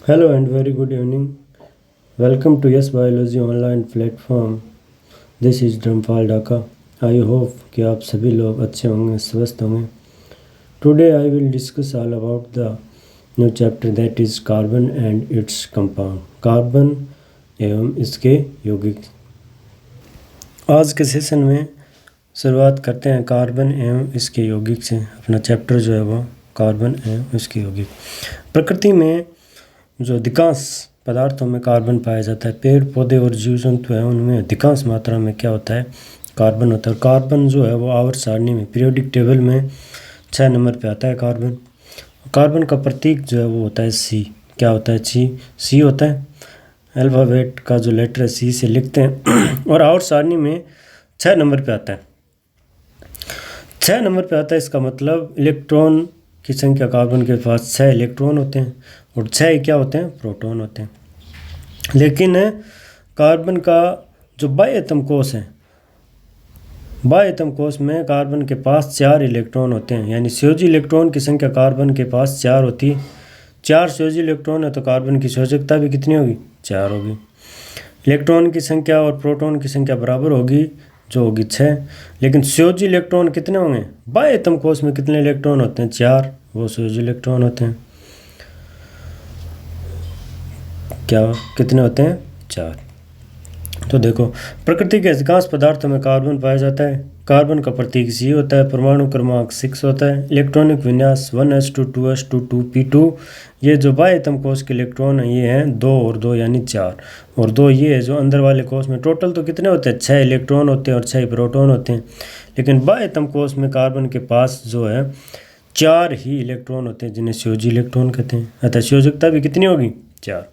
Hello and very good evening. Welcome to Yes Biology online platform. This is Dhramfal Dhaka. I hope कि आप सभी लोग अच्छे होंगे, स्वस्थ होंगे. Today I will discuss all about the new chapter that is carbon and its compound. Carbon एवं इसके यौगिक. आज के सेशन में शुरुआत करते हैं कार्बन एवं इसके यौगिक से. अपना चैप्टर जो है वो कार्बन एवं इसके यौगिक. प्रकृति में जो अधिकांश पदार्थों में कार्बन पाया जाता है, पेड़ पौधे और जीव जंतु हैं, उनमें अधिकांश मात्रा में क्या होता है, कार्बन होता है. कार्बन जो है वो आवर्त सारणी में पीरियोडिक टेबल में 6 नंबर पे आता है कार्बन. कार्बन का प्रतीक जो है वो होता है सी. क्या होता है? सी होता है. अल्फ़ाबेट का जो लेटर है सी से लिखते हैं और आवर्त सारणी में 6 नंबर पे आता है. 6 नंबर पे आता है, इसका मतलब इलेक्ट्रॉन की संख्या कार्बन के पास 6 इलेक्ट्रॉन होते हैं और 6 क्या होते हैं, प्रोटॉन होते हैं. लेकिन कार्बन का जो बाह्यतम कोश है, बाह्यतम कोश में कार्बन के पास 4 इलेक्ट्रॉन होते हैं. यानी संयोजी इलेक्ट्रॉन की संख्या कार्बन के पास 4 होती है. 4 संयोजी इलेक्ट्रॉन है तो कार्बन की संयोजकता भी कितनी होगी, 4 होगी. इलेक्ट्रॉन की संख्या और प्रोटॉन की संख्या बराबर होगी, जो होगी 6. लेकिन संयोजी इलेक्ट्रॉन कितने होंगे, बाह्यतम कोश में कितने इलेक्ट्रॉन होते हैं, 4. वो संयोजी इलेक्ट्रॉन होते हैं. क्या कितने होते हैं, 4. तो देखो, प्रकृति के अधिकांश पदार्थों में कार्बन पाया जाता है. कार्बन का प्रतीक सी होता है. परमाणु क्रमांक 6 होता है. इलेक्ट्रॉनिक विन्यास 1s2 2s2 2p2. ये जो बाह्यतम कोश के इलेक्ट्रॉन हैं ये हैं 2 और 2 यानी 4 और 2 ये है जो अंदर वाले कोश में. टोटल तो कितने होते हैं, 6 इलेक्ट्रॉन होते हैं और 6 प्रोटॉन होते हैं. लेकिन बाह्यतम कोश में कार्बन के पास जो है 4 ही इलेक्ट्रॉन होते हैं, जिन्हें संयोजी इलेक्ट्रॉन कहते हैं. अतः संयोजकता भी कितनी होगी, 4.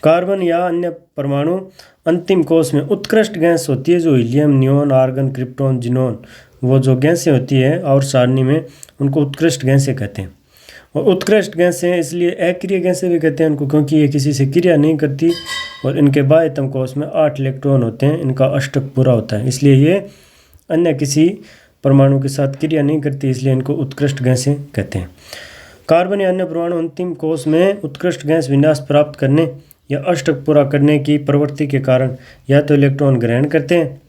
कार्बन या अन्य परमाणु अंतिम कोश में उत्कृष्ट गैस होती है, जो helium, neon, argon, krypton, xenon, वो जो गैसें होती है और सारणी में, उनको उत्कृष्ट गैसें कहते हैं. और उत्कृष्ट गैसें इसलिए अक्रिय गैसें भी कहते हैं उनको, क्योंकि ये किसी से क्रिया नहीं करती और इनके बाह्यतम कोश में 8 इलेक्ट्रॉन होते हैं. इनका अष्टक पूरा होता है, इसलिए ये अन्य किसी परमाणु के साथ क्रिया नहीं करती, इसलिए इनको उत्कृष्ट गैसें कहते हैं. कार्बन या अन्य परमाणु अंतिम कोश में उत्कृष्ट गैस विन्यास प्राप्त करने या अष्टक पूरा करने की प्रवृत्ति के कारण या तो इलेक्ट्रॉन ग्रहण करते हैं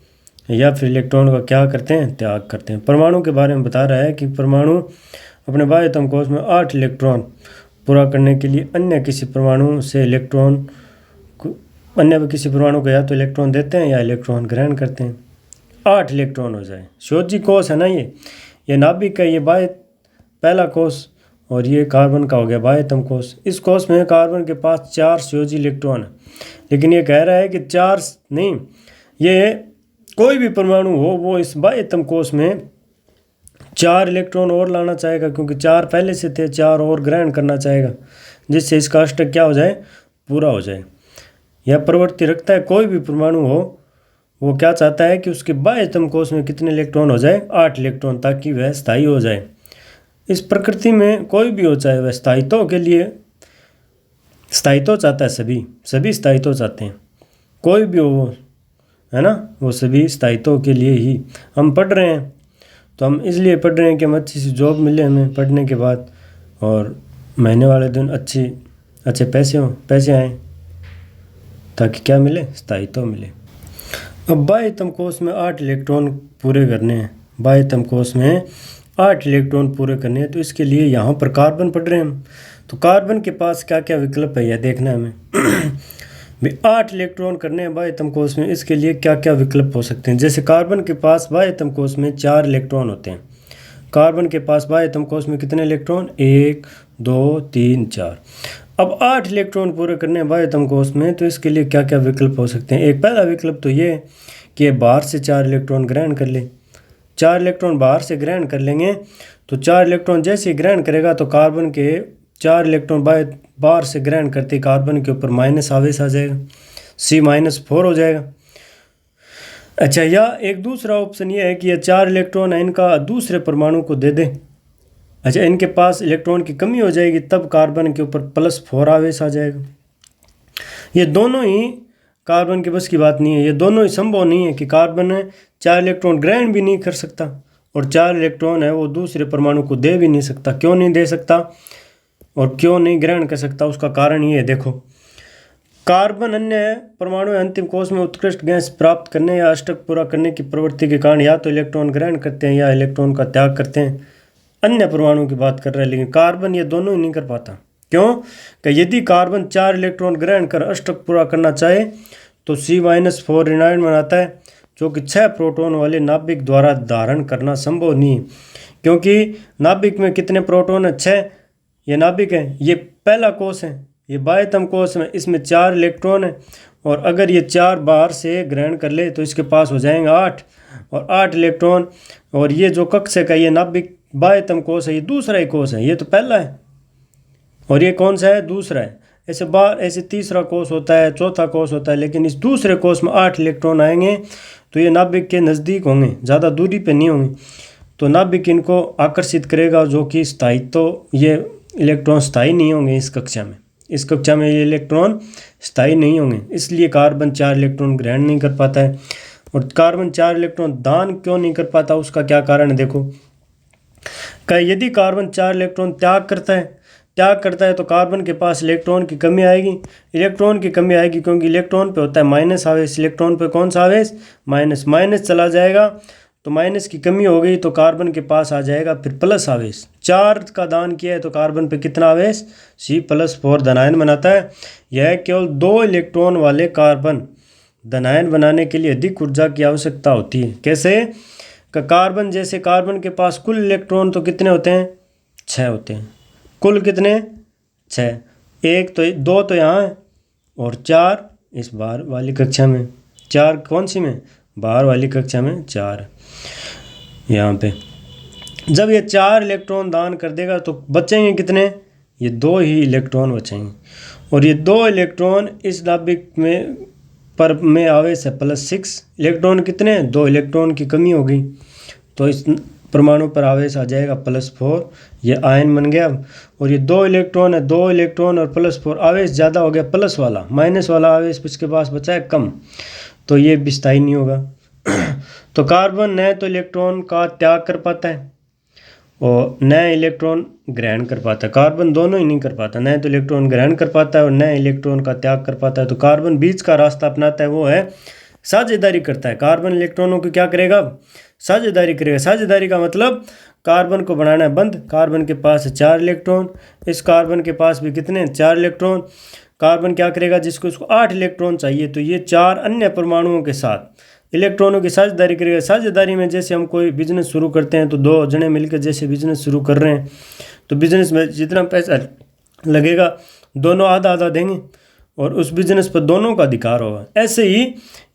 या फिर इलेक्ट्रॉन का क्या करते हैं, त्याग करते हैं. परमाणु के बारे में बता रहा है कि परमाणु अपने बाह्यतम कोश में 8 इलेक्ट्रॉन पूरा करने के लिए अन्य किसी परमाणु को या तो इलेक्ट्रॉन देते हैं या इलेक्ट्रॉन ग्रहण करते हैं. 8 इलेक्ट्रॉन हो जाए. संयोजी कोश है ना, ये नाभिक है, ये पहला कोश, और ये कार्बन का हो गया बाह्यतम कोश. इस कोश में कार्बन के पास 4 संयोजी इलेक्ट्रॉन है. लेकिन ये कह रहा है कि 4 नहीं, ये कोई भी परमाणु हो वो इस बाह्यतम कोश में 4 इलेक्ट्रॉन और लाना चाहेगा, क्योंकि 4 पहले से थे, 4 और ग्रहण करना चाहेगा, जिससे इसका अष्टक क्या हो जाए, पूरा हो जाए. यह प्रवृत्ति रखता है. कोई भी परमाणु हो वो क्या चाहता है कि उसके बाह्यतम कोश में कितने इलेक्ट्रॉन हो जाए, 8 इलेक्ट्रॉन, ताकि वह स्थायी हो जाए. इस प्रकृति में कोई भी हो, चाहे वह स्थायित्व के लिए स्थायित्व चाहता है, सभी स्थायित्व चाहते हैं, कोई भी हो वो, है ना, वो सभी स्थायित्व के लिए ही. हम पढ़ रहे हैं तो हम इसलिए पढ़ रहे हैं कि हम अच्छी सी जॉब मिले हमें पढ़ने के बाद, और महीने वाले दिन अच्छे पैसे आएँ, ताकि क्या मिले, स्थायित्व मिले. अब बाह्यतम कोश में 8 इलेक्ट्रॉन पूरे करने हैं. बाह्यतम कोश में 8 इलेक्ट्रॉन पूरे करने हैं, तो इसके लिए यहाँ पर कार्बन पढ़ रहे हैं हम. तो कार्बन के पास क्या क्या विकल्प है यह देखना है हमें. भी 8 इलेक्ट्रॉन करने हैं बाह्यतम कोश में, इसके लिए क्या क्या विकल्प हो सकते हैं. जैसे कार्बन के पास बाह्यतम कोश में 4 इलेक्ट्रॉन होते हैं. कार्बन के पास बाह्यतम कोश में कितने इलेक्ट्रॉन, 1 2 3 4. अब 8 इलेक्ट्रॉन पूरे करने हैं बाह्यतम कोश में, तो इसके लिए क्या क्या विकल्प हो सकते हैं. एक पहला विकल्प तो ये कि ये बाहर से 4 इलेक्ट्रॉन ग्रहण कर ले. 4 इलेक्ट्रॉन बाहर से ग्रहण कर लेंगे, तो 4 इलेक्ट्रॉन जैसे ही ग्रहण करेगा तो कार्बन के 4 इलेक्ट्रॉन बाहर से ग्रहण करते कार्बन के ऊपर माइनस आवेश आ जाएगा, C-4 हो जाएगा. अच्छा, या एक दूसरा ऑप्शन ये है कि ये 4 इलेक्ट्रॉन है, इनका दूसरे परमाणु को दे दें. अच्छा, इनके पास इलेक्ट्रॉन की कमी हो जाएगी, तब कार्बन के ऊपर +4 आवेश आ जाएगा. ये दोनों ही कार्बन के बस की बात नहीं है. ये दोनों ही संभव नहीं है कि कार्बन 4 इलेक्ट्रॉन ग्रहण भी नहीं कर सकता और 4 इलेक्ट्रॉन है वो दूसरे परमाणु को दे भी नहीं सकता. क्यों नहीं दे सकता, और क्यों नहीं ग्रहण कर सकता, उसका कारण ये है। देखो, कार्बन अन्य परमाणु अंतिम कोश में उत्कृष्ट गैस प्राप्त करने या अष्टक पूरा करने की प्रवृत्ति के कारण या तो इलेक्ट्रॉन ग्रहण करते हैं या इलेक्ट्रॉन का त्याग करते हैं। अन्य परमाणु की बात कर रहे हैं, लेकिन कार्बन ये दोनों ही नहीं कर पाता। क्यों? कि यदि कार्बन 4 इलेक्ट्रॉन ग्रहण कर अष्टक पूरा करना चाहे तो C-4 ऋणायन बनाता है, जो कि 6 प्रोटॉन वाले नाभिक द्वारा धारण करना संभव नहीं है। क्योंकि नाभिक में कितने प्रोटॉन है? 6। ये नाभिक है, ये पहला कोश है, ये बाह्यतम कोश में, इसमें 4 इलेक्ट्रॉन है। और अगर ये 4 बाहर से ग्रहण कर ले तो इसके पास हो जाएंगे 8 और 8 इलेक्ट्रॉन। और ये जो कक्षक है, ये नाभिक बाह्यतम कोश है, ये दूसरा ही कोश है, ये तो पहला है और ये कौन सा है? दूसरा है। ऐसे तीसरा कोश होता है, चौथा कोश होता है, लेकिन इस दूसरे कोश में 8 इलेक्ट्रॉन आएंगे तो ये नाभिक के नज़दीक होंगे, ज़्यादा दूरी पे नहीं होंगे, तो नाभिक इनको आकर्षित करेगा, जो कि स्थायी, तो ये इलेक्ट्रॉन स्थायी नहीं होंगे इस कक्षा में ये इलेक्ट्रॉन स्थायी नहीं होंगे, इसलिए कार्बन 4 इलेक्ट्रॉन ग्रहण नहीं कर पाता है। और कार्बन 4 इलेक्ट्रॉन दान क्यों नहीं कर पाता, उसका क्या कारण है? देखो, यदि कार्बन 4 इलेक्ट्रॉन त्याग करता है तो कार्बन के पास इलेक्ट्रॉन की कमी आएगी। क्योंकि इलेक्ट्रॉन पे होता है माइनस आवेश। इलेक्ट्रॉन पे कौन सा आवेश? माइनस चला जाएगा, तो माइनस की कमी हो गई तो कार्बन के पास आ जाएगा फिर प्लस आवेश। 4 का दान किया है तो कार्बन पे कितना आवेश? C+4 धनायन बनाता है। यह केवल 2 इलेक्ट्रॉन वाले कार्बन धनायन बनाने के लिए अधिक ऊर्जा की आवश्यकता होती है। कैसे? कार्बन के पास कुल इलेक्ट्रॉन तो कितने होते हैं? 6 होते हैं। कुल कितने? 6। 2 तो यहाँ है और 4 इस बाहर वाली कक्षा में। 4 कौन सी में? बाहर वाली कक्षा में 4 यहाँ पे। जब ये 4 इलेक्ट्रॉन दान कर देगा तो बचेंगे कितने? ये 2 ही इलेक्ट्रॉन बचेंगे। और ये 2 इलेक्ट्रॉन इस नाभिक में आवेश है +6 इलेक्ट्रॉन। कितने? 2 इलेक्ट्रॉन की कमी हो गई तो इस परमाणु पर आवेश आ जाएगा +4, ये आयन बन गया। और ये 2 इलेक्ट्रॉन है, 2 इलेक्ट्रॉन और +4, आवेश ज़्यादा हो गया प्लस वाला, माइनस वाला आवेश इसके पास बचा है कम, तो ये भी स्थायी नहीं होगा। तो कार्बन न तो इलेक्ट्रॉन का त्याग कर पाता है और न इलेक्ट्रॉन ग्रहण कर पाता है। कार्बन दोनों ही नहीं कर पाता, न तो इलेक्ट्रॉन ग्रहण कर पाता है और न इलेक्ट्रॉन का त्याग कर पाता है। तो कार्बन बीच का रास्ता अपनाता है, वो है साझेदारी करता है। कार्बन इलेक्ट्रॉनों की क्या करेगा? साझेदारी करेगा। साझेदारी का मतलब कार्बन को बनाना है बंद। कार्बन के पास है 4 इलेक्ट्रॉन, इस कार्बन के पास भी कितने? 4 इलेक्ट्रॉन। कार्बन क्या करेगा? इसको 8 इलेक्ट्रॉन चाहिए, तो ये 4 अन्य परमाणुओं के साथ इलेक्ट्रॉनों की साझेदारी करेगा। साझेदारी में जैसे हम कोई बिजनेस शुरू करते हैं तो 2 जने मिलकर जैसे बिजनेस शुरू कर रहे हैं, तो बिजनेस में जितना पैसा लगेगा दोनों आधा आधा देंगे और उस बिजनेस पर दोनों का अधिकार होगा। ऐसे ही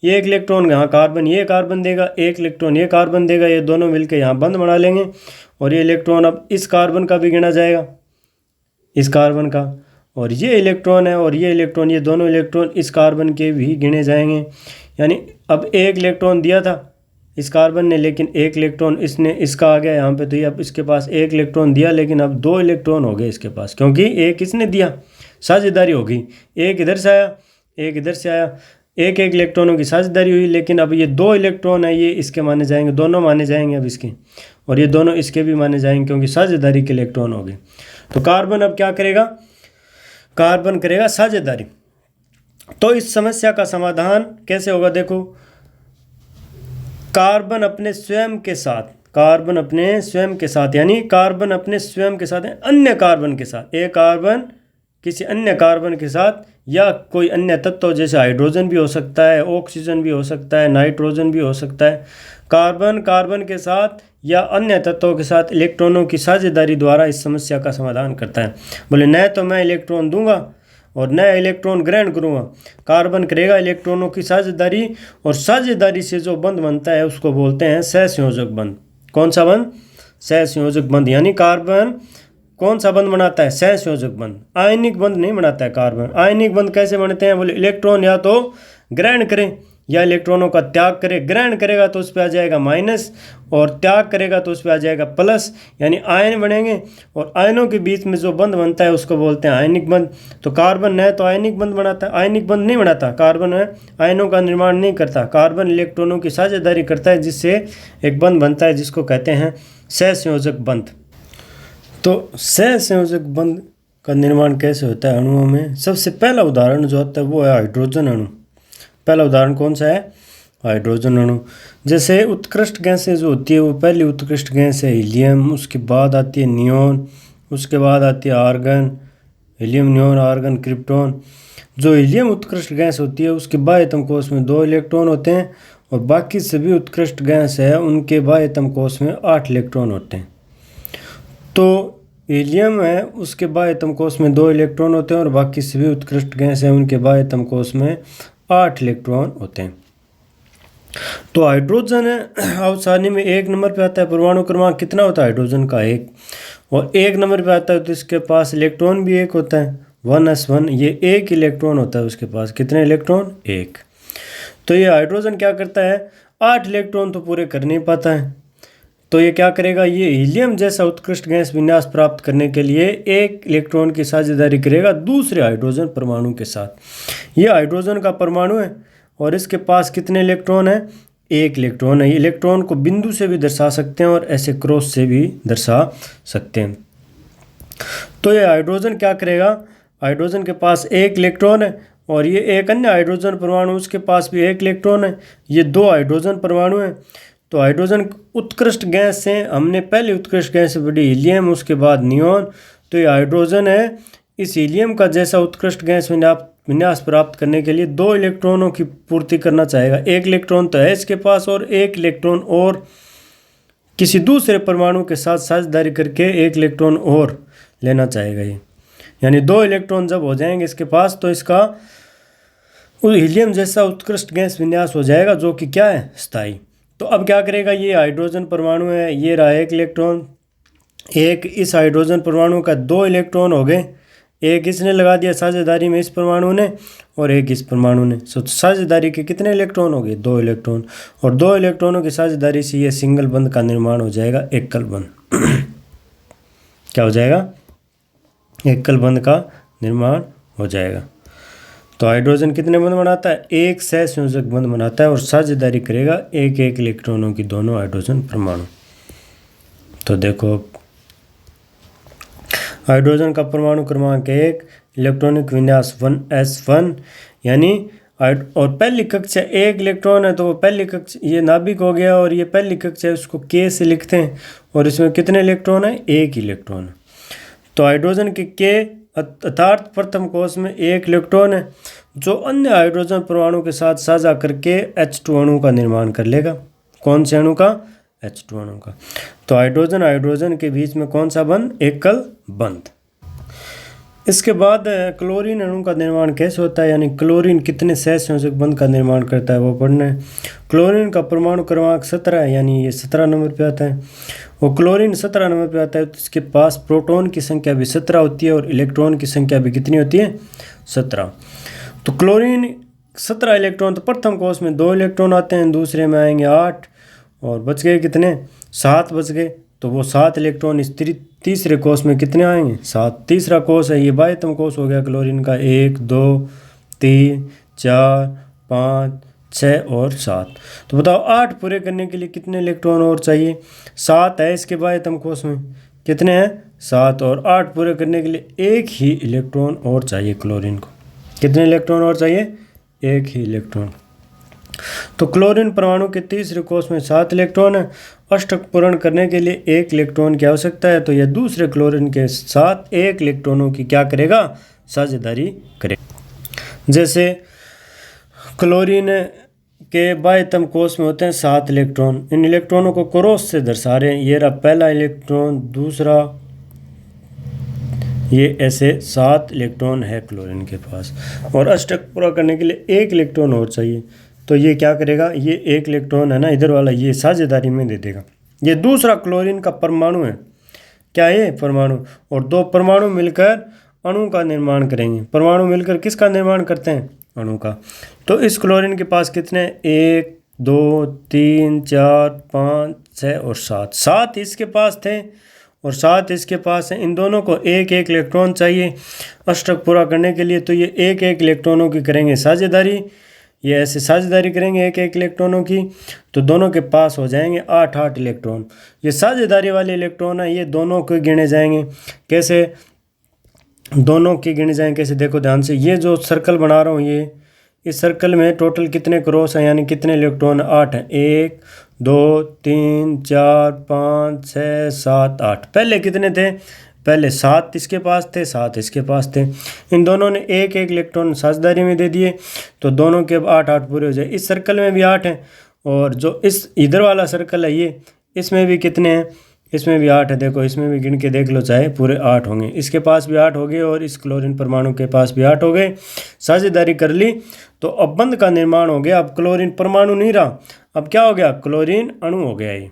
ये 1 इलेक्ट्रॉन यहाँ कार्बन ये कार्बन देगा, 1 इलेक्ट्रॉन ये कार्बन देगा, ये दोनों मिलकर यहाँ बंद बना लेंगे और ये इलेक्ट्रॉन अब इस कार्बन का भी गिना जाएगा, इस कार्बन का, और ये इलेक्ट्रॉन है और ये इलेक्ट्रॉन, ये दोनों इलेक्ट्रॉन इस कार्बन के भी गिने जाएंगे। यानी अब 1 इलेक्ट्रॉन दिया था इस कार्बन ने, लेकिन 1 इलेक्ट्रॉन इसका आ गया यहाँ पे, तो ये अब इसके पास 1 इलेक्ट्रॉन दिया, लेकिन अब 2 इलेक्ट्रॉन हो गए इसके पास, क्योंकि 1 इसने दिया, साझेदारी हो गई। 1 इधर से आया, 1 इधर से आया, 1 इलेक्ट्रॉनों की साझेदारी हुई, लेकिन अब ये 2 इलेक्ट्रॉन है, ये इसके माने जाएंगे, दोनों माने जाएंगे अब इसके, और ये दोनों इसके भी माने जाएंगे क्योंकि साझेदारी के इलेक्ट्रॉन हो गए। तो कार्बन अब क्या करेगा? कार्बन करेगा साझेदारी। तो इस समस्या का समाधान कैसे होगा? देखो, कार्बन अपने स्वयं के साथ यानी कार्बन अपने स्वयं के साथ अन्य कार्बन के साथ, एक कार्बन किसी अन्य कार्बन के साथ या कोई अन्य तत्व, जैसे हाइड्रोजन भी हो सकता है, ऑक्सीजन भी हो सकता है, नाइट्रोजन भी हो सकता है, कार्बन के साथ या अन्य तत्वों के साथ इलेक्ट्रॉनों की साझेदारी द्वारा इस समस्या का समाधान करता है। बोले न तो मैं इलेक्ट्रॉन दूंगा और न इलेक्ट्रॉन ग्रहण करूंगा, कार्बन करेगा इलेक्ट्रॉनों की साझेदारी, और साझेदारी से जो बंध बनता है उसको बोलते हैं सहसंयोजक बंध। कौन सा बंध? सहसंयोजक बंध। यानी कार्बन कौन सा बंध बनाता है? सहसंयोजक बंध। आयनिक बंध नहीं बनाता है कार्बन। आयनिक बंध कैसे बनते हैं? बोले इलेक्ट्रॉन या तो ग्रहण करें या इलेक्ट्रॉनों का त्याग करे। ग्रहण करेगा तो उस पर आ जाएगा माइनस और त्याग करेगा तो उस पर आ जाएगा प्लस, यानी आयन बनेंगे, और आयनों के बीच में जो बंध बनता है उसको बोलते हैं आयनिक बंध। तो कार्बन है तो आयनिक बंध बनाता है, आयनिक बंध नहीं बनाता। कार्बन है आयनों का निर्माण नहीं करता, कार्बन इलेक्ट्रॉनों की साझेदारी करता है, जिससे एक बंध बनता है जिसको कहते हैं सहसंयोजक बंध। तो सहसंयोजक बंध का निर्माण कैसे होता है अणुओं में। सबसे पहला उदाहरण जो होता है वो है हाइड्रोजन अणु। पहला उदाहरण कौन सा है? हाइड्रोजन अणु। जैसे उत्कृष्ट गैसें जो होती है वो पहली उत्कृष्ट गैस है हीलियम, उसके बाद आती है नियोन, उसके बाद आती है argon, helium, neon, argon, krypton. जो हीलियम उत्कृष्ट गैस होती है उसके बाह्य एटम कोश में 2 इलेक्ट्रॉन होते हैं और बाकी सभी उत्कृष्ट गैस है उनके बाह्य एटम कोश में 8 इलेक्ट्रॉन होते हैं। तो हीलियम है उसके बाह्य एटम कोश में 2 इलेक्ट्रॉन होते हैं और बाकी सभी उत्कृष्ट गैस है उनके बाह्य एटम कोश में 8 इलेक्ट्रॉन होते हैं। तो हाइड्रोजन अवसानी में 1 नंबर पे आता है। परमाणु क्रमांक कितना होता है हाइड्रोजन का? 1। और 1 नंबर पे आता है तो इसके पास इलेक्ट्रॉन भी 1 होता है, 1s1। ये 1 इलेक्ट्रॉन होता है उसके पास। कितने इलेक्ट्रॉन? 1। तो ये हाइड्रोजन क्या करता है? 8 इलेक्ट्रॉन तो पूरे कर नहीं पाता है, तो ये क्या करेगा? ये हीलियम जैसा उत्कृष्ट गैस विन्यास प्राप्त करने के लिए 1 इलेक्ट्रॉन की साझेदारी करेगा दूसरे हाइड्रोजन परमाणु के साथ। ये हाइड्रोजन का परमाणु है और इसके पास कितने इलेक्ट्रॉन है? 1 इलेक्ट्रॉन है। इलेक्ट्रॉन को बिंदु से भी दर्शा सकते हैं और ऐसे क्रॉस से भी दर्शा सकते हैं। तो ये हाइड्रोजन क्या करेगा? हाइड्रोजन के पास 1 इलेक्ट्रॉन है और ये एक अन्य हाइड्रोजन परमाणु उसके पास भी 1 इलेक्ट्रॉन है। ये 2 हाइड्रोजन परमाणु हैं। तो हाइड्रोजन उत्कृष्ट गैस से हमने पहले उत्कृष्ट गैस से पढ़ी हीलियम, उसके बाद नियोन। तो ये हाइड्रोजन है इस हीलियम का जैसा उत्कृष्ट गैस विन्यास प्राप्त करने के लिए 2 इलेक्ट्रॉनों की पूर्ति करना चाहेगा। 1 इलेक्ट्रॉन तो है इसके पास और 1 इलेक्ट्रॉन और किसी दूसरे परमाणु के साथ साझेदारी करके 1 इलेक्ट्रॉन और लेना चाहेगा ये। यानी 2 इलेक्ट्रॉन जब हो जाएंगे इसके पास तो इसका हीलियम जैसा उत्कृष्ट गैस विन्यास हो जाएगा जो कि क्या है? स्थायी। तो अब क्या करेगा? ये हाइड्रोजन परमाणु है, ये रहा 1 इलेक्ट्रॉन। एक इस हाइड्रोजन परमाणु का 2 इलेक्ट्रॉन हो गए, एक इसने लगा दिया साझेदारी में इस परमाणु ने और एक इस परमाणु ने। सो साझेदारी के कितने इलेक्ट्रॉन हो गए? 2 इलेक्ट्रॉन। और 2 इलेक्ट्रॉनों की साझेदारी से ये सिंगल बंध का निर्माण हो जाएगा, एकल बंध। क्या हो जाएगा? एकल बंध का निर्माण हो जाएगा। तो हाइड्रोजन कितने बंध बनाता है? 1 सहसंयोजक बंध बनाता है और साझेदारी करेगा 1-1 इलेक्ट्रॉनों की दोनों हाइड्रोजन परमाणु। तो देखो हाइड्रोजन का परमाणु क्रमांक 1, इलेक्ट्रॉनिक विन्यास 1s1, यानी और पहली कक्षा 1 इलेक्ट्रॉन है तो वो पहली कक्षा ये नाभिक हो गया और ये पहली कक्षा है उसको K से लिखते हैं और इसमें कितने इलेक्ट्रॉन है? 1 इलेक्ट्रॉन। तो हाइड्रोजन के K अर्थात प्रथम कोश में 1 इलेक्ट्रॉन है जो अन्य हाइड्रोजन परमाणु के साथ साझा करके H2 अणु का निर्माण कर लेगा। कौन से अणु का? H2 अणु का। तो हाइड्रोजन के बीच में कौन सा बंध? एकल बंध। इसके बाद क्लोरीन अणु का निर्माण कैसे होता है, यानी क्लोरीन कितने सहसंयोजक बंध का निर्माण करता है वो पढ़ना है। क्लोरीन का परमाणु क्रमांक 17 है, यानी ये 17 नंबर पे आता है। वो क्लोरीन 17 नंबर पे आता है तो इसके पास प्रोटॉन की संख्या भी 17 होती है और इलेक्ट्रॉन की संख्या भी कितनी होती है? 17। तो क्लोरीन 17 इलेक्ट्रॉन, तो प्रथम कोश में 2 इलेक्ट्रॉन आते हैं, दूसरे में आएंगे 8 और बच गए कितने? 7 बच गए। तो वो 7 इलेक्ट्रॉन इस तीसरे कोश में कितने आएंगे? 7। तीसरा कोश है ये बाह्यतम कोश हो गया क्लोरीन का, 1 2 3 4 5 6 और 7। तो बताओ 8 पूरे करने के लिए कितने इलेक्ट्रॉन और चाहिए? 7 है इसके बाह्यतम कोश में, कितने हैं? 7। और 8 पूरे करने के लिए 1 ही इलेक्ट्रॉन और चाहिए क्लोरीन को। कितने इलेक्ट्रॉन और चाहिए? 1 ही इलेक्ट्रॉन। तो क्लोरीन परमाणु के तीसरे कोश में 7 इलेक्ट्रॉन है। अष्टक पूर्ण करने के लिए 1 इलेक्ट्रॉन की आवश्यकता है, तो यह दूसरे क्लोरीन के साथ 1 इलेक्ट्रॉनों की क्या करेगा? साझेदारी करेगा। जैसे क्लोरीन के बाह्यतम कोश में होते हैं 7 इलेक्ट्रॉन। इन इलेक्ट्रॉनों को क्रॉस से दर्शा रहे हैं। ये रहा पहला इलेक्ट्रॉन, दूसरा, ये ऐसे 7 इलेक्ट्रॉन है क्लोरीन के पास और अष्टक पूरा करने के लिए 1 इलेक्ट्रॉन और चाहिए। तो ये क्या करेगा? ये 1 इलेक्ट्रॉन है ना इधर वाला, ये साझेदारी में दे देगा। ये दूसरा क्लोरीन का परमाणु है। क्या है? परमाणु। और 2 परमाणु मिलकर अणु का निर्माण करेंगे। परमाणु मिलकर किसका निर्माण करते हैं? अणु का। तो इस क्लोरीन के पास कितने? 1 2 3 4 5 6 और 7। 7 इसके पास थे और 7 इसके पास है। इन दोनों को 1-1 इलेक्ट्रॉन चाहिए अष्टक पूरा करने के लिए। तो ये 1-1 इलेक्ट्रॉनों की करेंगे साझेदारी। ये ऐसे साझेदारी करेंगे 1-1 इलेक्ट्रॉनों की, तो दोनों के पास हो जाएंगे 8-8 इलेक्ट्रॉन। ये साझेदारी वाले इलेक्ट्रॉन है, ये दोनों को गिने जाएंगे। कैसे? दोनों की गिने जाएँ कैसे, देखो ध्यान से। ये जो सर्कल बना रहा हूँ, ये इस सर्कल में टोटल कितने क्रॉस हैं, यानी कितने इलेक्ट्रॉन, 8 हैं। 1 2 3 4 5 6 7 8। पहले कितने थे, पहले 7 इसके पास थे, 7 इसके पास थे। इन दोनों ने एक एक इलेक्ट्रॉन साझेदारी में दे दिए, तो दोनों के अब 8 8 पूरे हो जाए। इस सर्कल में भी 8 हैं, और जो इस इधर वाला सर्कल है ये, इसमें भी कितने हैं, इसमें भी 8 है। देखो इसमें भी गिन के देख लो, चाहे पूरे 8 होंगे। इसके पास भी 8 हो गए, और इस क्लोरीन परमाणु के पास भी 8 हो गए। साझेदारी कर ली, तो अब बंध का निर्माण हो गया। अब क्लोरीन परमाणु नहीं रहा, अब क्या हो गया, क्लोरीन अणु हो गया ये।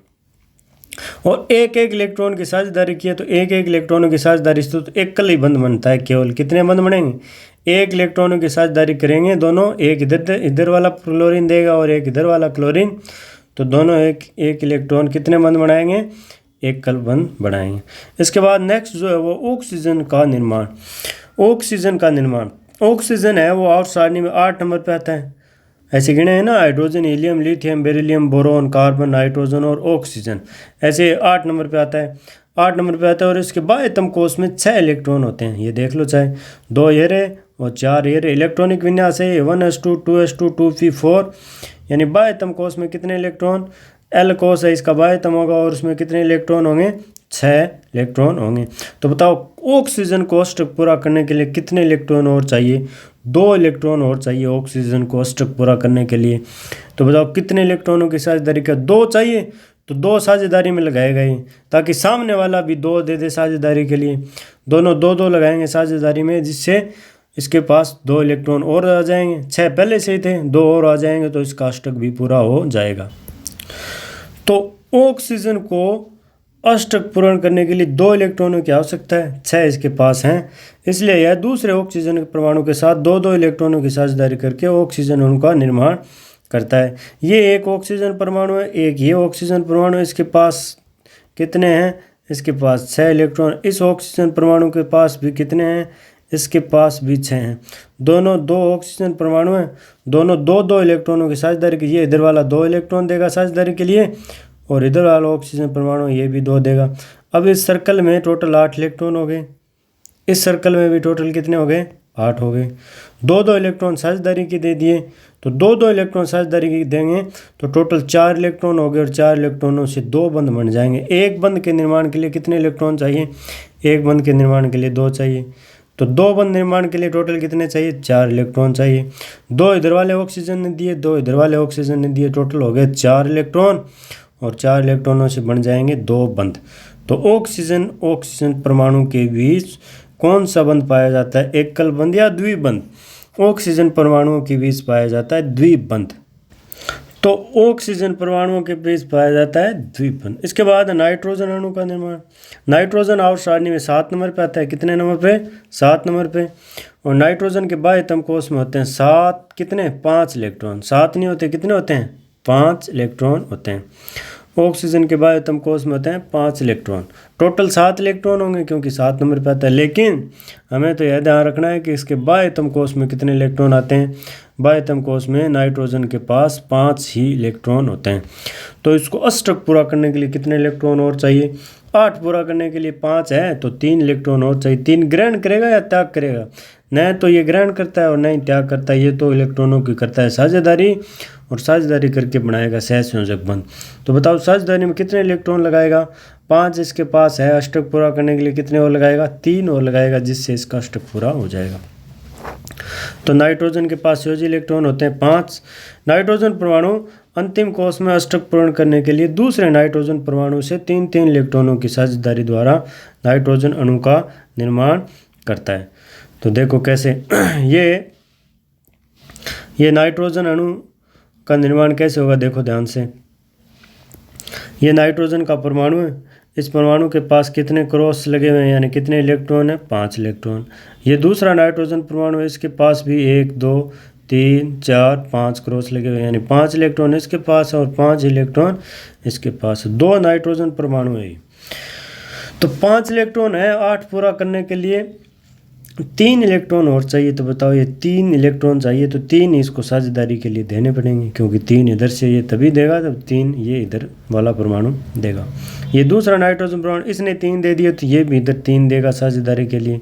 और एक एक इलेक्ट्रॉन की साझेदारी की है, तो एक एक इलेक्ट्रॉनों की साझेदारी से तो एकल ही बंध बनता है। केवल कितने बंध बनेंगे, एक इलेक्ट्रॉनों की साझेदारी करेंगे दोनों, एक इधर वाला क्लोरीन देगा और एक इधर वाला क्लोरीन, तो दोनों एक एक इलेक्ट्रॉन कितने बंध बनाएंगे, एकल बंध बनाएंगे। इसके बाद नेक्स्ट जो है वो ऑक्सीजन का निर्माण। ऑक्सीजन का निर्माण, ऑक्सीजन है वो आवर्त सारणी में 8 नंबर पे आता है। ऐसे गिने हैं ना, hydrogen, helium, lithium, beryllium, boron, carbon, nitrogen और ऑक्सीजन, ऐसे 8 नंबर पे आता है। 8 नंबर पे आता है, और इसके बाह्यतम कोश में 6 इलेक्ट्रॉन होते हैं। ये देख लो, चाहे 2 ये रहे और 4 ये रहे। इलेक्ट्रॉनिक विन्यास है 1s2 2s2 2p4, यानी बाह्यतम कोश में कितने इलेक्ट्रॉन, एल कोश है इसका बाह्यतम होगा, और उसमें कितने इलेक्ट्रॉन होंगे, 6 इलेक्ट्रॉन होंगे। तो बताओ ऑक्सीजन को अष्टक पूरा करने के लिए कितने इलेक्ट्रॉन और चाहिए, 2 इलेक्ट्रॉन और चाहिए ऑक्सीजन को अष्टक पूरा करने के लिए। तो बताओ कितने इलेक्ट्रॉनों की साझेदारी का, 2 चाहिए, तो 2 साझेदारी में लगाएगा ही, ताकि सामने वाला भी 2 दे दे साझेदारी के लिए। दोनों 2 2 लगाएंगे साझेदारी में, जिससे इसके पास 2 इलेक्ट्रॉन और आ जाएंगे। 6 पहले से ही थे, 2 और आ जाएंगे, तो इसका अष्टक भी पूरा हो जाएगा। तो ऑक्सीजन को अष्टक पूर्ण करने के लिए 2 इलेक्ट्रॉनों की आवश्यकता है, 6 इसके पास हैं। इसलिए यह दूसरे ऑक्सीजन के परमाणु के साथ 2 2 इलेक्ट्रॉनों की साझेदारी करके ऑक्सीजन अणु का निर्माण करता है। ये एक ऑक्सीजन परमाणु है, एक ये ऑक्सीजन परमाणु है। इसके पास कितने हैं, इसके पास 6 इलेक्ट्रॉन। इस ऑक्सीजन परमाणु के पास भी कितने हैं, इसके पास भी 6 हैं। दोनों 2 ऑक्सीजन परमाणु हैं, दोनों 2 2 इलेक्ट्रॉनों की साझेदारी की। ये इधर वाला 2 इलेक्ट्रॉन देगा साझेदारी के लिए, और इधर वाला ऑक्सीजन परमाणु ये भी 2 देगा। अब इस सर्कल में टोटल 8 इलेक्ट्रॉन हो गए, इस सर्कल में भी टोटल कितने हो गए, 8 हो गए। 2 2 इलेक्ट्रॉन साझेदारी के दे दिए, तो 2 2 इलेक्ट्रॉन साझेदारी के देंगे, तो टोटल 4 इलेक्ट्रॉन हो गए, और 4 इलेक्ट्रॉनों से 2 बंध बन जाएंगे। एक बंध के निर्माण के लिए कितने इलेक्ट्रॉन चाहिए, एक बंध के निर्माण के लिए 2 चाहिए। तो 2 बंध निर्माण के लिए टोटल कितने चाहिए, 4 इलेक्ट्रॉन चाहिए। 2 इधर वाले ऑक्सीजन ने दिए, 2 इधर वाले ऑक्सीजन ने दिए, टोटल हो गए 4 इलेक्ट्रॉन, और 4 इलेक्ट्रॉनों से बन जाएंगे 2 बंध। तो ऑक्सीजन परमाणु के बीच कौन सा बंध पाया जाता है, एकल बंध या द्विबंध। ऑक्सीजन परमाणुओं के बीच पाया जाता है द्विबंध। तो ऑक्सीजन परमाणुओं के बीच पाया जाता है द्विबंध। इसके बाद नाइट्रोजन अणु का निर्माण। नाइट्रोजन आवर्त सारणी में 7 नंबर पे आता है। कितने नंबर पे, 7 नंबर पे। और नाइट्रोजन के बाह्यतम कोश में होते हैं 7 कितने, 5 इलेक्ट्रॉन। 7 नहीं होते, कितने होते हैं, 5 इलेक्ट्रॉन होते हैं। ऑक्सीजन के बाह्यतम कोश में होते हैं 5 इलेक्ट्रॉन। टोटल 7 इलेक्ट्रॉन होंगे, क्योंकि 7 नंबर पे आता है। लेकिन हमें तो यह ध्यान रखना है कि इसके बाह्यतम कोश में कितने इलेक्ट्रॉन आते हैं। बाह्यतम कोश में नाइट्रोजन के पास 5 ही इलेक्ट्रॉन होते हैं। तो इसको अष्टक पूरा करने के लिए कितने इलेक्ट्रॉन और चाहिए, 8 पूरा करने के लिए 5 है, तो 3 इलेक्ट्रॉन और चाहिए। 3 ग्रहण करेगा या त्याग करेगा, न तो ये ग्रहण करता है और न ही त्याग करता है। ये तो इलेक्ट्रॉनों की करता है साझेदारी, और साझेदारी करके बनाएगा सहसंयोजक बंध। तो बताओ साझेदारी में कितने इलेक्ट्रॉन लगाएगा, 5 इसके पास है। अष्टक पूरा करने के लिए कितने और लगाएगा, 3 और लगाएगा, जिससे इसका अष्टक पूरा हो जाएगा। तो नाइट्रोजन के पास योजी इलेक्ट्रॉन होते हैं 5। नाइट्रोजन परमाणु अंतिम कोश में अष्टक पूर्ण करने के लिए दूसरे नाइट्रोजन परमाणु से 3 3 इलेक्ट्रॉनों की साझेदारी द्वारा नाइट्रोजन अणु का निर्माण करता है। तो देखो कैसे ये नाइट्रोजन अणु का निर्माण कैसे होगा, देखो ध्यान से। ये नाइट्रोजन का परमाणु है, इस परमाणु के पास कितने क्रॉस लगे हुए हैं, यानी कितने इलेक्ट्रॉन है, 5 इलेक्ट्रॉन। ये दूसरा नाइट्रोजन परमाणु है, इसके पास भी 1 2 3 4 5 क्रॉस लगे हुए हैं, यानी 5 इलेक्ट्रॉन इसके पास है और 5 इलेक्ट्रॉन इसके पास है। 2 नाइट्रोजन परमाणु है। तो 5 इलेक्ट्रॉन है, 8 पूरा करने के लिए 3 इलेक्ट्रॉन और चाहिए, तो बताओ ये 3 इलेक्ट्रॉन चाहिए तो 3 इसको साझेदारी के लिए देने पड़ेंगे, क्योंकि 3 इधर से ये तभी देगा जब 3 ये इधर वाला परमाणु देगा। ये दूसरा नाइट्रोजन परमाणु इसने 3 दे दिए तो ये भी इधर 3 देगा साझेदारी के लिए,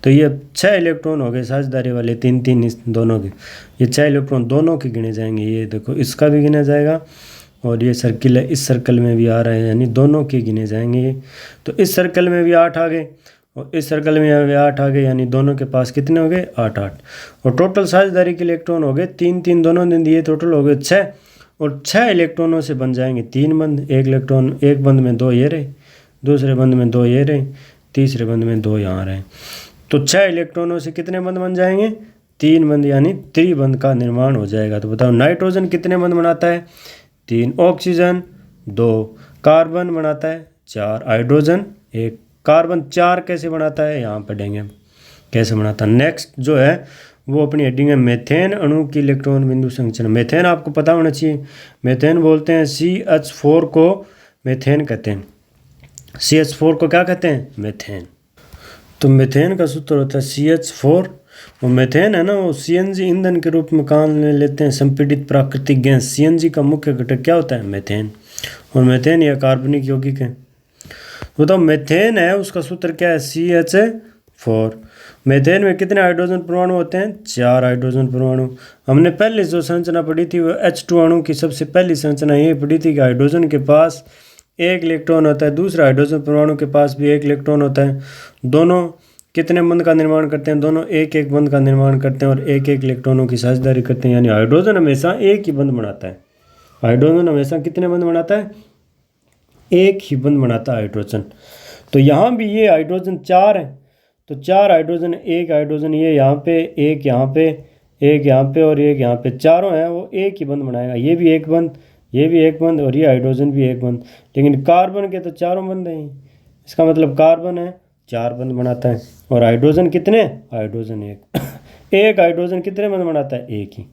तो ये 6 इलेक्ट्रॉन हो गए साझेदारी वाले, 3 इस दोनों के। ये 6 इलेक्ट्रॉन दोनों के गिने जाएंगे, ये देखो इसका भी गिना जाएगा और ये सर्किल है, इस सर्कल में भी आ रहा है, यानी दोनों के गिने जाएंगे ये। तो इस सर्कल में भी 8 आ गए और इस सर्कल में भी 8 आ गए, यानी दोनों के पास कितने हो गए 8 8। और टोटल साझेदारी के इलेक्ट्रॉन हो गए 3 दोनों ने दिए, टोटल हो गए 6। और 6 इलेक्ट्रॉनों से बन जाएंगे 3 बंद। एक इलेक्ट्रॉन, एक बंद में 2 ये रहे, दूसरे बंद में 2 ये रहे, तीसरे बंद में 2 यहाँ रहे। तो 6 इलेक्ट्रॉनों से कितने बंद बन जाएंगे 3 बंद, यानी त्रिबंध का निर्माण हो जाएगा। तो बताओ नाइट्रोजन कितने बंद बनाता है 3, ऑक्सीजन 2, कार्बन बनाता है 4, हाइड्रोजन 1, कार्बन 4 कैसे बनाता है यहाँ पढ़ेंगे हम कैसे बनाता है। नेक्स्ट जो है वो अपनी हेडिंग है मेथेन अणु की इलेक्ट्रॉन बिंदु संरचना। मेथेन आपको पता होना चाहिए, मेथेन बोलते हैं CH4 को मेथेन कहते हैं। CH4 को क्या कहते हैं मेथेन। तो मेथेन का सूत्र होता है CH4। वो मेथेन है ना, वो CNG ईंधन के रूप में काम में लेते हैं संपीड़ित प्राकृतिक गैस। CNG का मुख्य घटक क्या होता है मेथेन, और मेथेन यह कार्बनिक यौगिक है। तो मेथेन है उसका सूत्र क्या है CH4। मेथेन में कितने हाइड्रोजन परमाणु होते हैं 4 हाइड्रोजन परमाणु। हमने पहले जो संरचना पढ़ी थी वो H2 अणु की सबसे पहली संरचना ये पढ़ी थी कि हाइड्रोजन के पास 1 इलेक्ट्रॉन होता है, दूसरा हाइड्रोजन परमाणु के पास भी 1 इलेक्ट्रॉन होता है। दोनों कितने बंध का निर्माण करते हैं, दोनों 1 बंध का निर्माण करते हैं और 1 इलेक्ट्रॉनों की साझेदारी करते हैं, यानी हाइड्रोजन हमेशा एक ही बंध बनाता है। हाइड्रोजन हमेशा कितने बंध बनाता है, एक ही बंध बनाता है हाइड्रोजन। तो यहाँ भी ये हाइड्रोजन 4 है, तो 4 हाइड्रोजन, 1 हाइड्रोजन ये यहाँ पे, एक यहाँ पे, एक यहाँ पे और एक यहाँ पे, चारों हैं वो एक ही बंध बनाएगा। ये भी एक बंध, ये भी एक बंध और ये हाइड्रोजन भी एक बंध। लेकिन कार्बन के तो चारों बंध हैं, इसका मतलब कार्बन है 4 बंध बनाता है और हाइड्रोजन कितने, हाइड्रोजन एक हाइड्रोजन कितने बंध बनाता है, एक ही।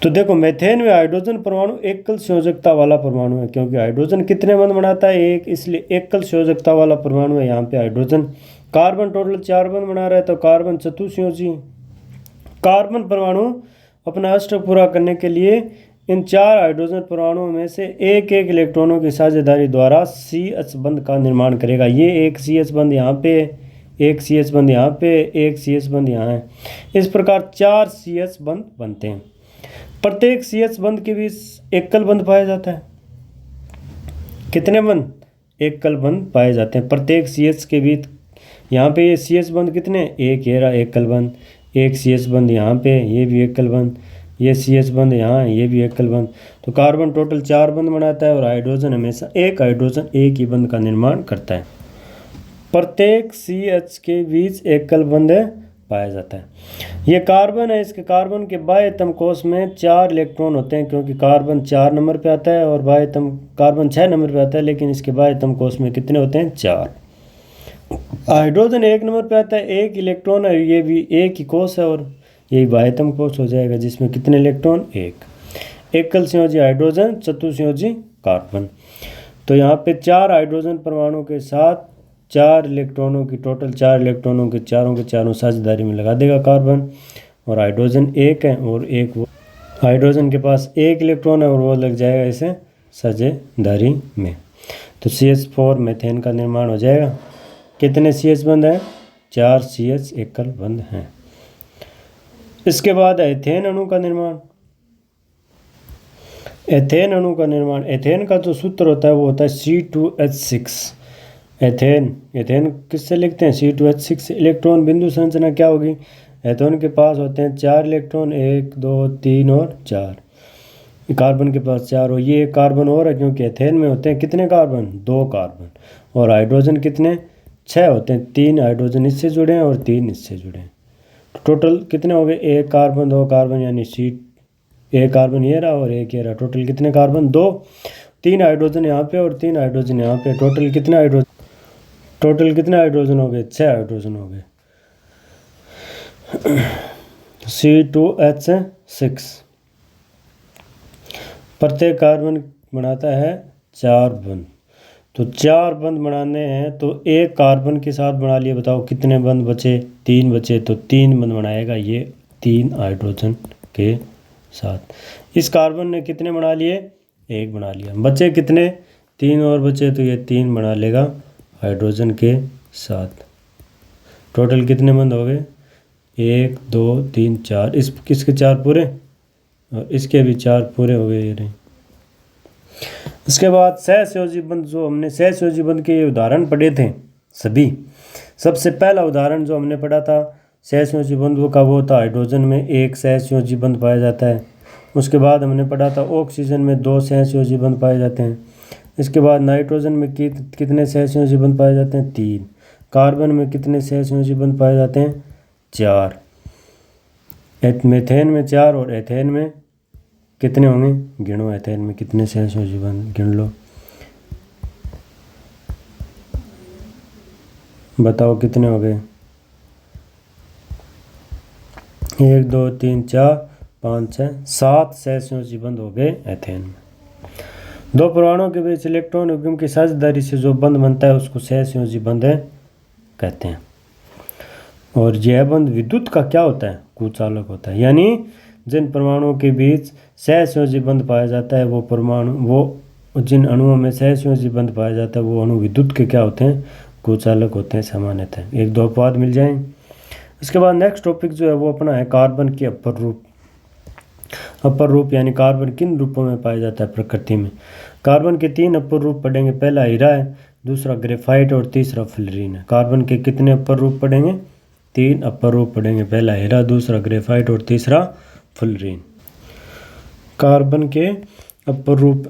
तो देखो मेथेन में हाइड्रोजन परमाणु एकल संयोजकता वाला परमाणु है, क्योंकि हाइड्रोजन कितने बंध बनाता है, एक, इसलिए एकल संयोजकता वाला परमाणु है यहाँ पे हाइड्रोजन। कार्बन टोटल 4 बंध बना रहा है, तो कार्बन चतुस्योजी। कार्बन परमाणु अपना अष्टक पूरा करने के लिए इन 4 हाइड्रोजन परमाणुओं में से एक इलेक्ट्रॉनों की साझेदारी द्वारा CH बंध का निर्माण करेगा। ये एक CH बंध यहाँ पे, एक CH बंध यहाँ पे, एक CH बंध यहाँ है। इस प्रकार 4 CH बंध बनते हैं। प्रत्येक CH बंध के बीच एकल बंध पाया जाता है। कितने बंध, एकल बंध पाए जाते हैं प्रत्येक CH के बीच। यहाँ पे ये CH बंध कितने, एक, ये रहा एकल बंध, एक CH बंध यहाँ पे, ये भी एकल बंध, ये CH बंध यहाँ, ये भी एकल बंध। तो कार्बन टोटल 4 बंध बनाता है और हाइड्रोजन हमेशा एक हाइड्रोजन एक ही बंध का निर्माण करता है। प्रत्येक CH के बीच एकल बंध पाया जाता है। ये कार्बन है, इसके कार्बन के बाह्य तम कोश में 4 इलेक्ट्रॉन होते हैं, क्योंकि कार्बन 4 नंबर पे आता है और बाह्य तम कार्बन 6 नंबर पे आता है, लेकिन इसके बाह्य तम कोश में कितने होते हैं 4। हाइड्रोजन 1 नंबर पे आता है, 1 इलेक्ट्रॉन है, ये भी एक ही कोश है और यही बाह्यतम कोश हो जाएगा जिसमें कितने इलेक्ट्रॉन, 1। एकल संयोजी हाइड्रोजन, चतुस्योजी कार्बन। तो यहाँ पे 4 हाइड्रोजन परमाणु के साथ 4 इलेक्ट्रॉनों की, टोटल 4 इलेक्ट्रॉनों के चारों साझेदारी में लगा देगा कार्बन। और हाइड्रोजन 1 है और एक वो, हाइड्रोजन के पास 1 इलेक्ट्रॉन है और वो लग जाएगा इसे साझेदारी में। तो CH4 मेथेन का निर्माण हो जाएगा। कितने CH बंध हैं, 4 CH एकल बंध हैं। इसके बाद एथेन अणु का निर्माण। एथेन अणु का निर्माण, एथेन का जो सूत्र होता है वो होता है C2H6। एथेन किससे लिखते हैं, C2H6। इलेक्ट्रॉन बिंदु संरचना क्या होगी, एथेन के पास होते हैं 4 इलेक्ट्रॉन, 1 2 3 और 4। कार्बन के पास 4 और ये एक कार्बन और है, क्योंकि एथेन में होते हैं कितने कार्बन, 2 कार्बन। और हाइड्रोजन कितने, 6 होते हैं, 3 हाइड्रोजन इससे जुड़े हैं और 3 इससे जुड़े हैं। टोटल कितने हो गए, 1 कार्बन 2 कार्बन, यानी एक कार्बन ये रहा और एक ये रहा। टोटल कितने कार्बन, 2। 3 हाइड्रोजन यहाँ पे और 3 हाइड्रोजन यहाँ पे। टोटल कितने हाइड्रोजन हो गए, 6 हाइड्रोजन हो गए। C2H6। प्रत्येक कार्बन बनाता है 4 बंध। तो 4 बंध बनाने हैं तो एक कार्बन के साथ बना लिए, बताओ कितने बंध बचे, 3 बचे तो 3 बंध बनाएगा ये 3 हाइड्रोजन के साथ। इस कार्बन ने कितने बना लिए? 1 बना लिया। बचे कितने? 3 और बचे तो ये 3 बना लेगा हाइड्रोजन के साथ। टोटल कितने बंध हो गए? 1 2 3 4। किसके 4 पूरे और इसके भी 4 पूरे हो गए ये रहे। उसके बाद सहसंयोजी बंध, जो हमने सहसंयोजी बंध के उदाहरण पढ़े थे सभी, सबसे पहला उदाहरण जो हमने पढ़ा था सहसंयोजी बंधों का वो था हाइड्रोजन में 1 सहसंयोजी बंध पाया जाता है। उसके बाद हमने पढ़ा था ऑक्सीजन में 2 सहसंयोजी बंध पाए जाते हैं। इसके बाद नाइट्रोजन में कितने सहसंयोजी बंध पाए जाते हैं? 3। कार्बन में कितने सहसंयोजी बंध पाए जाते हैं? 4। मीथेन में 4 और एथेन में कितने होंगे? गिनो एथेन में कितने सहसंयोजी बंध गिन लो, बताओ कितने हो गए? 1 2 3 4 5 6 7 सहसंयोजी बंध हो गए एथेन में। 2 परमाणुओं के बीच इलेक्ट्रॉन युग्म की साझेदारी से जो बंध बनता है उसको सहसंयोजी बंध कहते हैं। और यह बंध विद्युत का क्या होता है? कुचालक होता है। यानी जिन परमाणुओं के बीच सहसंयोजी बंध पाया जाता है वो जिन अणुओं में सहसंयोजी बंध पाया जाता है वो अणु विद्युत के क्या होते हैं? कुचालक होते हैं सामान्यतः। 1 2 अपवाद मिल जाएं। इसके बाद नेक्स्ट टॉपिक जो है वो अपना है कार्बन के अपर रूप। अपर रूप यानी कार्बन किन रूपों में पाया जाता है प्रकृति में? कार्बन के 3 अपर रूप पढ़ेंगे। पहला हीरा है, दूसरा ग्रेफाइट और तीसरा फ्लोरीन है। कार्बन के कितने अपर रूप पढ़ेंगे? 3 अपर रूप पढ़ेंगे। पहला हीरा, दूसरा ग्रेफाइट और तीसरा फ्लोरीन। कार्बन के अपर रूप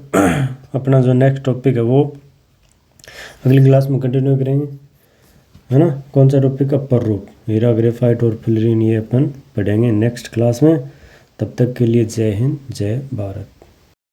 अपना जो नेक्स्ट टॉपिक है वो अगली क्लास में कंटिन्यू करेंगे, है ना। कौन सा टॉपिक? अपर रूप। हीरा, ग्रेफाइट और फ्लोरीन ये अपन पढ़ेंगे नेक्स्ट क्लास में। तब तक के लिए जय हिंद, जय भारत।